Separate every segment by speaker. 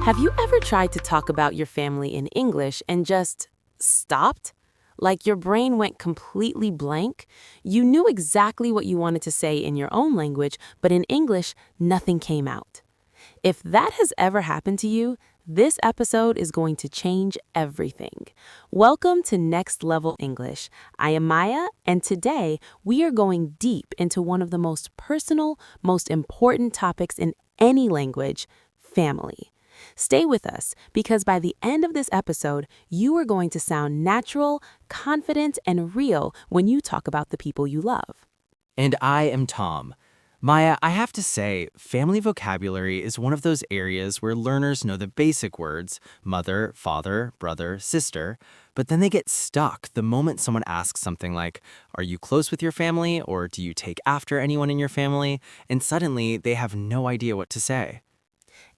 Speaker 1: Have you ever tried to talk about your family in English and just stopped? Like your brain went completely blank? You knew exactly what you wanted to say in your own language, but in English, nothing came out. If that has ever happened to you, this episode is going to change everything. Welcome to Next Level English. I am Maya, and today we are going deep into one of the most personal, most important topics in any language, family. Stay with us because by the end of this episode, you are going to sound natural, confident, and real when you talk about the people you love.
Speaker 2: And I am Tom. Maya, I have to say, family vocabulary is one of those areas where learners know the basic words, mother, father, brother, sister, but then they get stuck the moment someone asks something like, are you close with your family, or do you take after anyone in your family? And suddenly they have no idea what to say.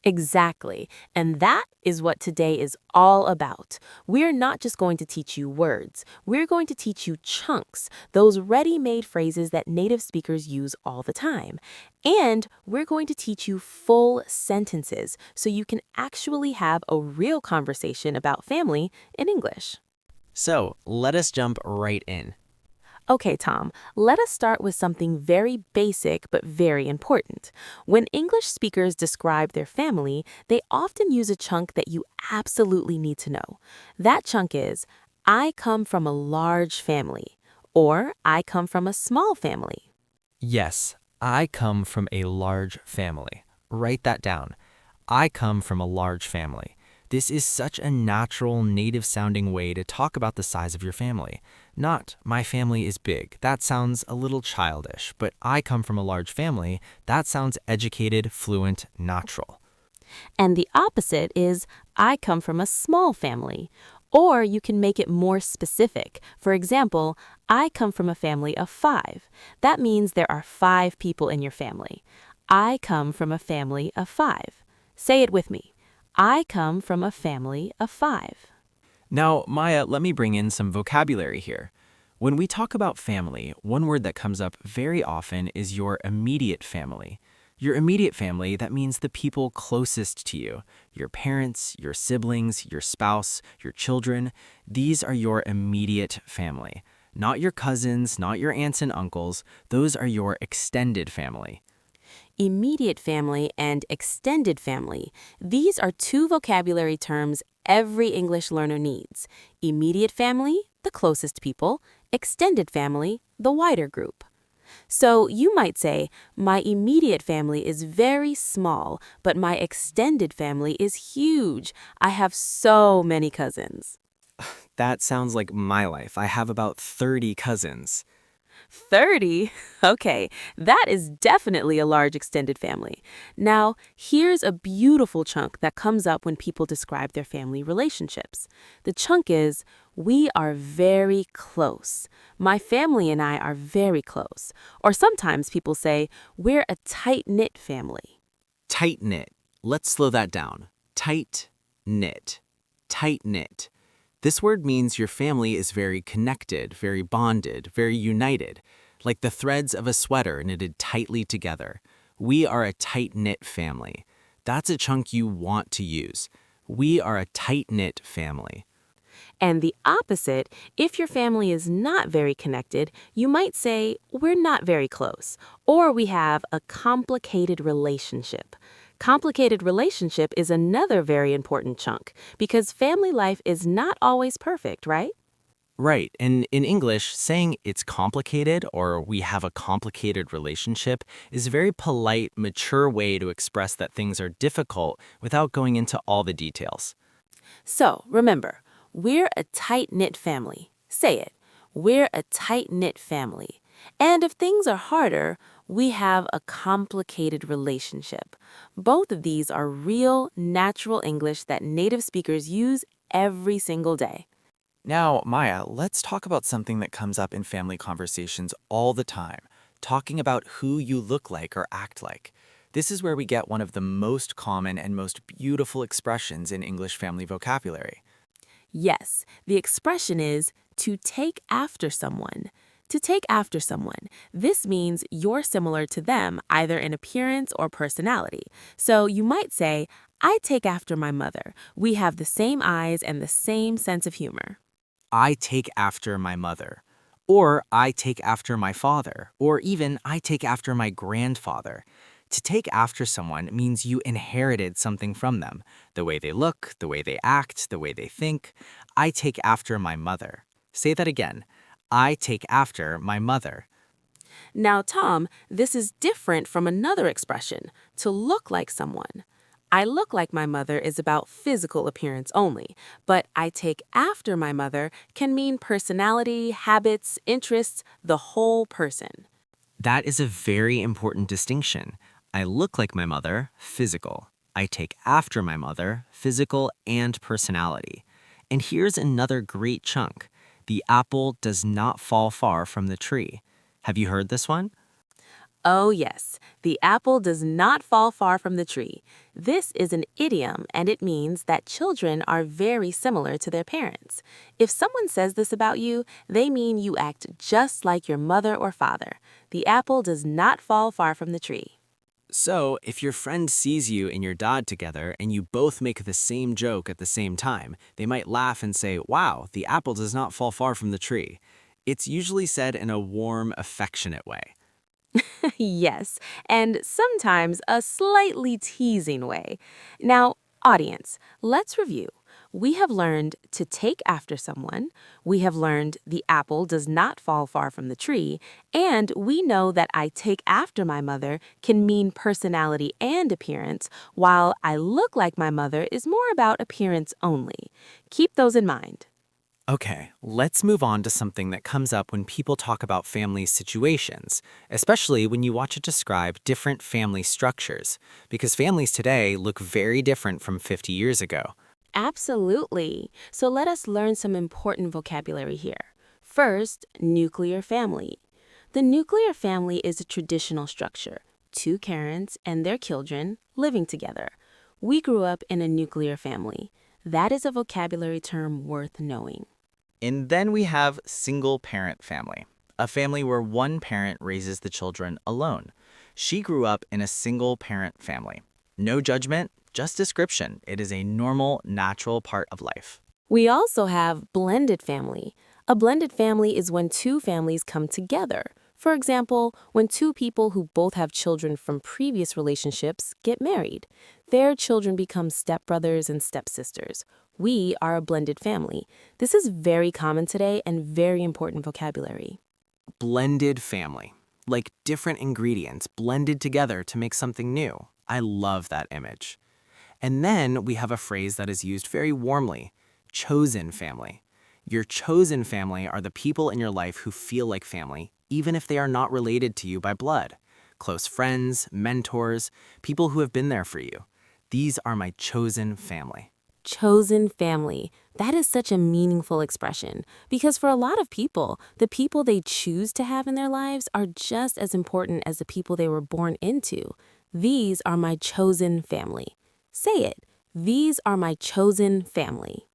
Speaker 1: Exactly. And that is what today is all about. We're not just going to teach you words. We're going to teach you chunks, those ready-made phrases that native speakers use all the time. And we're going to teach you full sentences so you can actually have a real conversation about family in English.
Speaker 2: So let us jump right in.
Speaker 1: Okay, Tom, let us start with something very basic but very important. When English speakers describe their family, they often use a chunk that you absolutely need to know. That chunk is, I come from a large family, or I come from a small family.
Speaker 2: Yes, I come from a large family. Write that down. I come from a large family. This is such a natural, native-sounding way to talk about the size of your family. Not, my family is big. That sounds a little childish, but I come from a large family. That sounds educated, fluent, natural.
Speaker 1: And the opposite is, I come from a small family. Or you can make it more specific. For example, I come from a family of 5. That means there are 5 people in your family. I come from a family of 5. Say it with me. I come from a family of 5.
Speaker 2: Now, Maya, let me bring in some vocabulary here. When we talk about family, one word that comes up very often is your immediate family. Your immediate family, that means the people closest to you. Your parents, your siblings, your spouse, your children. These are your immediate family. Not your cousins, not your aunts and uncles. Those are your extended family.
Speaker 1: Immediate family and extended family. These are two vocabulary terms every English learner needs. Immediate family, the closest people. Extended family, the wider group. So you might say, my immediate family is very small, but my extended family is huge. I have so many cousins.
Speaker 2: That sounds like my life. I have about 30 cousins.
Speaker 1: 30? Okay, that is definitely a large extended family. Now, here's a beautiful chunk that comes up when people describe their family relationships. The chunk is, we are very close. My family and I are very close. Or sometimes people say, we're a tight-knit family.
Speaker 2: Tight-knit. Let's slow that down. Tight-knit. Tight-knit. This word means your family is very connected, very bonded, very united, like the threads of a sweater knitted tightly together. We are a tight-knit family. That's a chunk you want to use. We are a tight-knit family.
Speaker 1: And the opposite, if your family is not very connected, you might say, we're not very close, or we have a complicated relationship. Complicated relationship is another very important chunk because family life is not always perfect, right?
Speaker 2: Right, and in English, saying it's complicated or we have a complicated relationship is a very polite, mature way to express that things are difficult without going into all the details.
Speaker 1: So remember, we're a tight-knit family. Say it. We're a tight-knit family. And if things are harder, we have a complicated relationship. Both of these are real, natural English that native speakers use every single day.
Speaker 2: Now, Maya, let's talk about something that comes up in family conversations all the time, talking about who you look like or act like. This is where we get one of the most common and most beautiful expressions in English family vocabulary.
Speaker 1: Yes, the expression is to take after someone. To take after someone, this means you're similar to them either in appearance or personality. So you might say, I take after my mother. We have the same eyes and the same sense of humor.
Speaker 2: I take after my mother. Or I take after my father. Or even I take after my grandfather. To take after someone means you inherited something from them. The way they look, the way they act, the way they think. I take after my mother. Say that again. I take after my mother.
Speaker 1: Now, Tom, this is different from another expression, to look like someone. I look like my mother is about physical appearance only, but I take after my mother can mean personality, habits, interests, the whole person.
Speaker 2: That is a very important distinction. I look like my mother, physical. I take after my mother, physical and personality. And here's another great chunk. The apple does not fall far from the tree. Have you heard this one?
Speaker 1: Oh, yes, the apple does not fall far from the tree. This is an idiom, and it means that children are very similar to their parents. If someone says this about you, they mean you act just like your mother or father. The apple does not fall far from the tree.
Speaker 2: So, if your friend sees you and your dad together and you both make the same joke at the same time, they might laugh and say, "Wow, the apple does not fall far from the tree." It's usually said in a warm, affectionate way.
Speaker 1: Yes, and sometimes a slightly teasing way. Now, audience, let's review. We have learned to take after someone, we have learned the apple does not fall far from the tree, and we know that I take after my mother can mean personality and appearance, while I look like my mother is more about appearance only. Keep those in mind.
Speaker 2: Okay, let's move on to something that comes up when people talk about family situations, especially when you watch it describe different family structures, because families today look very different from 50 years ago.
Speaker 1: Absolutely. So let us learn some important vocabulary here. First, nuclear family. The nuclear family is a traditional structure, two parents and their children living together. We grew up in a nuclear family. That is a vocabulary term worth knowing.
Speaker 2: And then we have single parent family, a family where one parent raises the children alone. She grew up in a single parent family. No judgment, just description. It is a normal, natural part of life.
Speaker 1: We also have blended family. A blended family is when two families come together. For example, when two people who both have children from previous relationships get married. Their children become stepbrothers and stepsisters. We are a blended family. This is very common today and very important vocabulary.
Speaker 2: Blended family, like different ingredients blended together to make something new. I love that image. And then we have a phrase that is used very warmly, chosen family. Your chosen family are the people in your life who feel like family, even if they are not related to you by blood. Close friends, mentors, people who have been there for you. These are my chosen family.
Speaker 1: Chosen family. That is such a meaningful expression because for a lot of people, the people they choose to have in their lives are just as important as the people they were born into. These are my chosen family. Say it. These are my chosen family.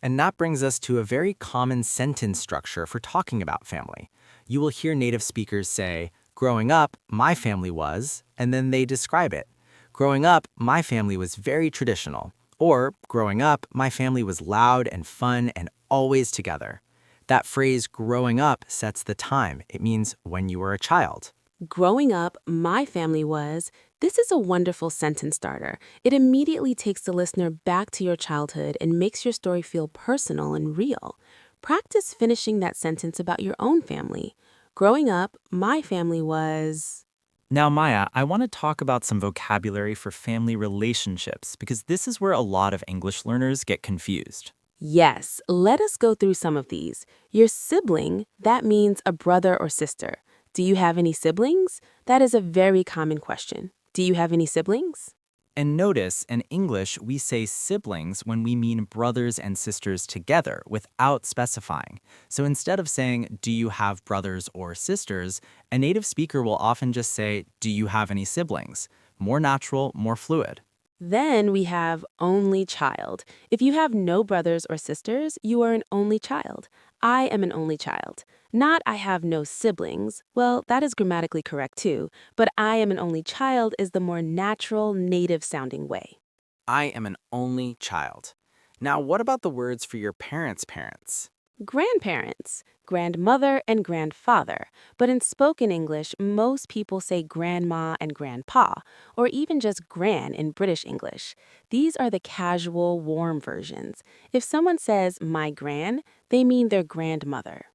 Speaker 2: And that brings us to a very common sentence structure for talking about family. You will hear native speakers say, "Growing up, my family was," and then they describe it. "Growing up, my family was very traditional." Or, "Growing up, my family was loud and fun and always together." That phrase, growing up, sets the time. It means when you were a child.
Speaker 1: Growing up, my family was. This is a wonderful sentence starter. It immediately takes the listener back to your childhood and makes your story feel personal and real. Practice finishing that sentence about your own family. Growing up, my family was.
Speaker 2: Now, Maya, I want to talk about some vocabulary for family relationships because this is where a lot of English learners get confused.
Speaker 1: Yes, let us go through some of these. Your sibling, that means a brother or sister. Do you have any siblings? That is a very common question. Do you have any siblings?
Speaker 2: And notice, in English, we say siblings when we mean brothers and sisters together without specifying. So instead of saying, "Do you have brothers or sisters?" a native speaker will often just say, "Do you have any siblings?" More natural, more fluid.
Speaker 1: Then we have only child. If you have no brothers or sisters, you are an only child. I am an only child. Not I have no siblings. Well, that is grammatically correct too, but I am an only child is the more natural, native sounding way.
Speaker 2: I am an only child. Now, what about the words for your parents' parents?
Speaker 1: Grandparents, grandmother and grandfather, but in spoken English, most people say grandma and grandpa, or even just gran in British English. These are the casual, warm versions. If someone says my gran, they mean their grandmother.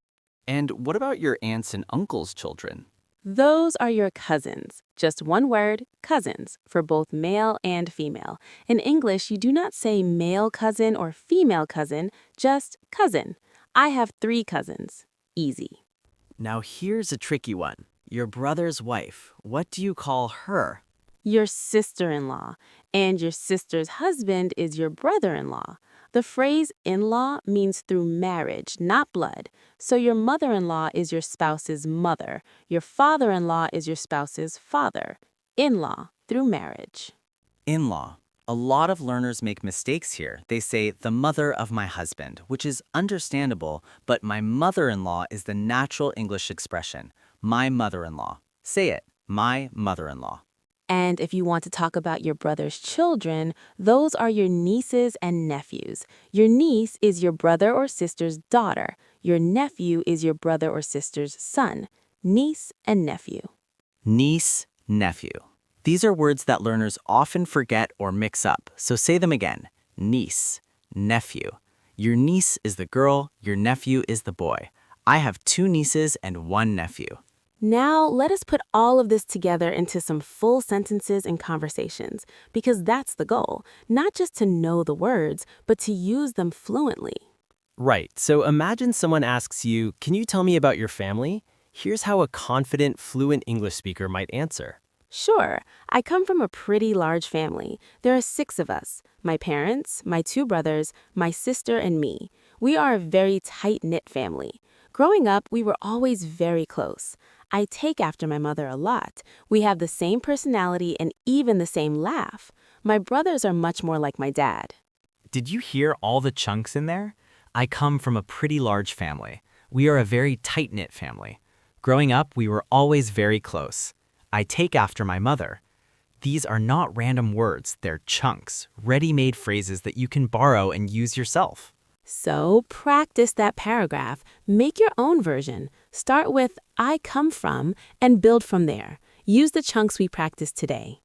Speaker 2: And what about your aunts and uncles' children?
Speaker 1: Those are your cousins. Just one word, cousins, for both male and female. In English, you do not say male cousin or female cousin, just cousin. I have 3 cousins. Easy.
Speaker 2: Now, here's a tricky one. Your brother's wife, what do you call her?
Speaker 1: Your sister-in-law, and your sister's husband is your brother-in-law. The phrase in-law means through marriage, not blood. So your mother-in-law is your spouse's mother. Your father-in-law is your spouse's father. In-law, through marriage.
Speaker 2: In-law. A lot of learners make mistakes here. They say the mother of my husband, which is understandable, but my mother-in-law is the natural English expression. My mother-in-law. Say it, my mother-in-law.
Speaker 1: And if you want to talk about your brother's children, those are your nieces and nephews. Your niece is your brother or sister's daughter. Your nephew is your brother or sister's son. Niece and nephew.
Speaker 2: Niece, nephew. These are words that learners often forget or mix up, so say them again. Niece, nephew. Your niece is the girl, your nephew is the boy. I have 2 nieces and 1 nephew.
Speaker 1: Now, let us put all of this together into some full sentences and conversations, because that's the goal, not just to know the words, but to use them fluently.
Speaker 3: Right, so imagine someone asks you, can you tell me about your family? Here's how a confident, fluent English speaker might answer.
Speaker 1: Sure, I come from a pretty large family. There are 6 of us, my parents, my 2 brothers, my sister, and me. We are a very tight-knit family. Growing up, we were always very close. I take after my mother a lot. We have the same personality and even the same laugh. My brothers are much more like my dad.
Speaker 2: Did you hear all the chunks in there? I come from a pretty large family. We are a very tight-knit family. Growing up, we were always very close. I take after my mother. These are not random words, they're chunks, ready-made phrases that you can borrow and use yourself.
Speaker 1: So practice that paragraph. Make your own version. Start with I come from and build from there. Use the chunks we practiced today.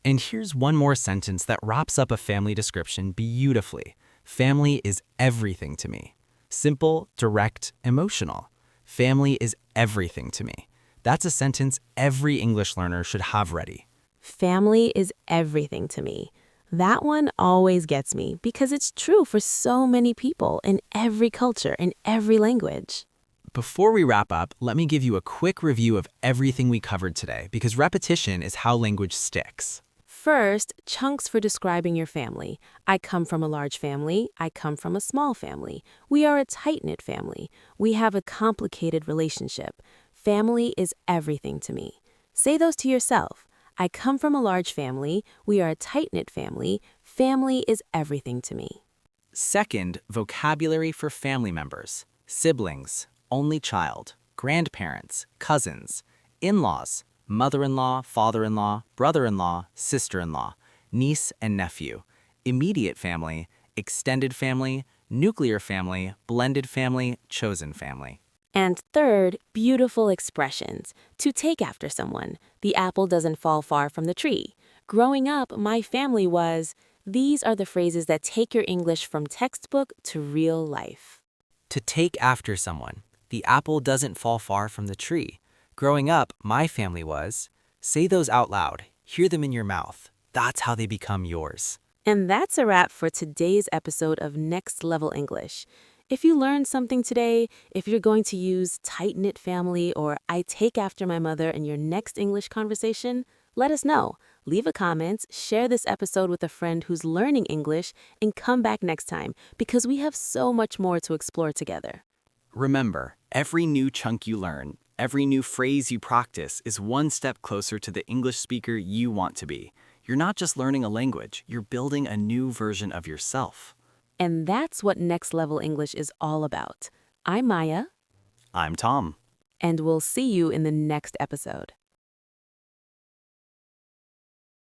Speaker 2: And here's one more sentence that wraps up a family description beautifully. Family is everything to me. Simple, direct, emotional. Family is everything to me. That's a sentence every English learner should have ready.
Speaker 1: Family is everything to me. That one always gets me because it's true for so many people in every culture, in every language.
Speaker 2: Before we wrap up, let me give you a quick review of everything we covered today because repetition is how language sticks.
Speaker 1: First, chunks for describing your family. I come from a large family. I come from a small family. We are a tight-knit family. We have a complicated relationship. Family is everything to me. Say those to yourself. I come from a large family. We are a tight-knit family. Family is everything to me.
Speaker 2: Second, vocabulary for family members. Siblings, only child, grandparents, cousins, in-laws, mother-in-law, father-in-law, brother-in-law, sister-in-law, niece and nephew, immediate family, extended family, nuclear family, blended family, chosen family.
Speaker 1: And third, beautiful expressions. To take after someone. The apple doesn't fall far from the tree. Growing up, my family was. These are the phrases that take your English from textbook to real life.
Speaker 2: To take after someone. The apple doesn't fall far from the tree. Growing up, my family was. Say those out loud. Hear them in your mouth. That's how they become yours.
Speaker 1: And that's a wrap for today's episode of Next Level English. If you learned something today, if you're going to use tight-knit family or I take after my mother in your next English conversation, let us know. Leave a comment, share this episode with a friend who's learning English, and come back next time because we have so much more to explore together.
Speaker 2: Remember, every new chunk you learn, every new phrase you practice is one step closer to the English speaker you want to be. You're not just learning a language, you're building a new version of yourself.
Speaker 1: And that's what Next Level English is all about. I'm Maya.
Speaker 2: I'm Tom.
Speaker 1: and we'll see you in the next episode.